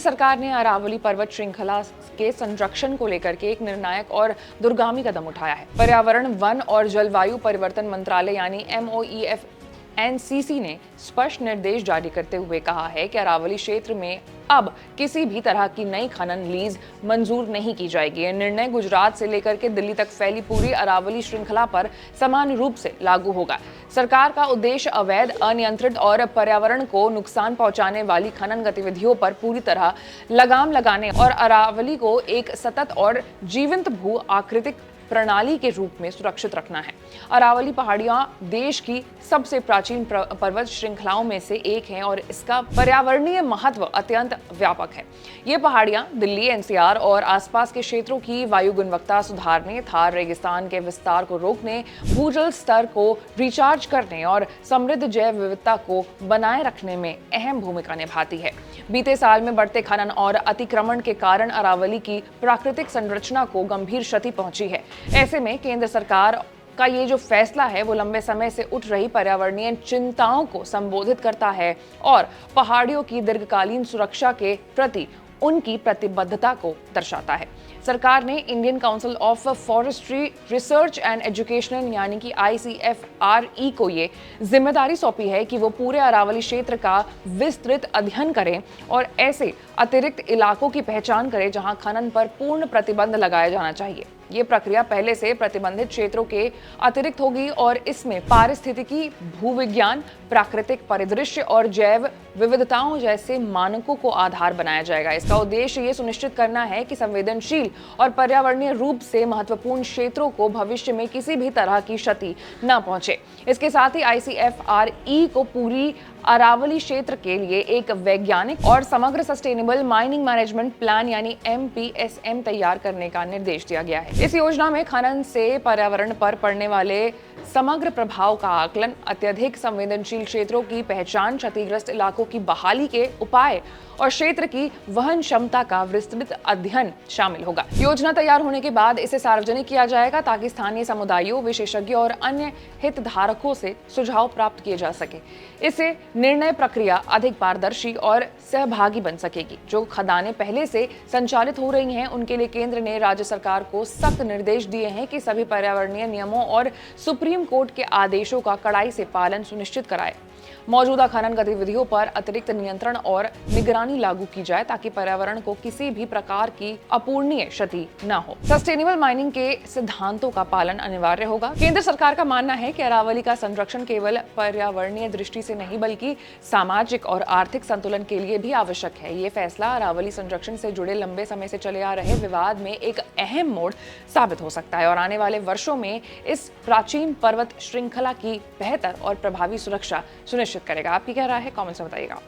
सरकार ने अरावली पर्वत श्रृंखला के संरक्षण को लेकर के एक निर्णायक और दूरगामी कदम उठाया है। पर्यावरण, वन और जलवायु परिवर्तन मंत्रालय यानी MOEF-NCC ने स्पष्ट निर्देश जारी करते हुए कहा है कि अरावली क्षेत्र में अब किसी भी तरह की नई खनन लीज मंजूर नहीं की जाएगी। यह निर्णय गुजरात से लेकर के दिल्ली तक फैली पूरी अरावली श्रृंखला पर समान रूप से लागू होगा। सरकार का उद्देश्य अवैध, अनियंत्रित और पर्यावरण को नुकसान पहुंचाने वाली खनन गतिविधियों पर पूरी तरह लगाम लगाने और अरावली को एक सतत और जीवंत भू आकृतिक प्रणाली के रूप में सुरक्षित रखना है। अरावली पहाड़ियां देश की सबसे प्राचीन पर्वत श्रृंखलाओं में से एक हैं और इसका पर्यावरणीय महत्व अत्यंत व्यापक है। ये पहाड़ियां दिल्ली, NCR और आसपास के क्षेत्रों की वायु गुणवत्ता सुधारने, थार रेगिस्तान के विस्तार को रोकने, भूजल स्तर को रिचार्ज करने और समृद्ध जैव विविधता को बनाए रखने में अहम भूमिका निभाती है। बीते साल में बढ़ते खनन और अतिक्रमण के कारण अरावली की प्राकृतिक संरचना को गंभीर क्षति पहुंची है। ऐसे में केंद्र सरकार का ये जो फैसला है वो लंबे समय से उठ रही पर्यावरणीय चिंताओं को संबोधित करता है और पहाड़ियों की दीर्घकालीन सुरक्षा के प्रति उनकी प्रतिबद्धता को दर्शाता है। सरकार ने Indian council of forestry research and education यानी कि ICFRE को ये जिम्मेदारी सौंपी है कि वो पूरे अरावली क्षेत्र का विस्तृत अध्ययन करें और ऐसे अतिरिक्त इलाकों की पहचान करें जहां खनन पर पूर्ण प्रतिबंध लगाया जाना चाहिए। ये प्रक्रिया पहले से प्रतिबंधित क्षेत्रों के अतिरिक्त होगी और इसमें पारिस्थितिकी, भूविज्ञान, प्राकृतिक परिदृश्य और जैव विविधताओं जैसे मानकों को आधार बनाया जाएगा। इसका उद्देश्य ये सुनिश्चित करना है कि संवेदनशील और पर्यावरणीय रूप से महत्वपूर्ण क्षेत्रों को भविष्य में किसी भी तरह की क्षति न पहुंचे। इसके साथ ही ICFRE को पूरी अरावली क्षेत्र के लिए एक वैज्ञानिक और समग्र सस्टेनेबल माइनिंग मैनेजमेंट प्लान यानी MPSM तैयार करने का निर्देश दिया गया है। इस योजना में खनन से पर्यावरण पर पड़ने वाले समग्र प्रभाव का आकलन, अत्यधिक संवेदनशील क्षेत्रों की पहचान, क्षतिग्रस्त इलाकों की बहाली के उपाय और क्षेत्र की वहन क्षमता का विस्तृत अध्ययन शामिल होगा। योजना तैयार होने के बाद इसे सार्वजनिक किया जाएगा ताकि स्थानीय समुदायों, विशेषज्ञों और अन्य हितधारकों से सुझाव प्राप्त किए जा सके। इससे निर्णय प्रक्रिया अधिक पारदर्शी और सहभागी बन सकेगी। जो खदानें पहले से संचालित हो रही हैं, उनके लिए केंद्र ने राज्य सरकार को सख्त निर्देश दिए हैं कि सभी पर्यावरणीय नियमों और सुप्रीम कोर्ट के आदेशों का कड़ाई से पालन सुनिश्चित कराए। मौजूदा खनन गतिविधियों पर अतिरिक्त नियंत्रण और निगरानी लागू की जाए ताकि पर्यावरण को किसी भी प्रकार की अपूरणीय क्षति न हो। सस्टेनेबल माइनिंग के सिद्धांतों का पालन अनिवार्य होगा। केंद्र सरकार का मानना है कि अरावली का संरक्षण केवल पर्यावरणीय दृष्टि से नहीं बल्कि सामाजिक और आर्थिक संतुलन के लिए भी आवश्यक है। ये फैसला अरावली संरक्षण से जुड़े लंबे समय से चले आ रहे विवाद में एक अहम मोड़ साबित हो सकता है और आने वाले वर्षों में इस प्राचीन पर्वत श्रृंखला की बेहतर और प्रभावी सुरक्षा सुनिश्चित करेगा। आपकी क्या राय है? कमेंट्स में बताइएगा।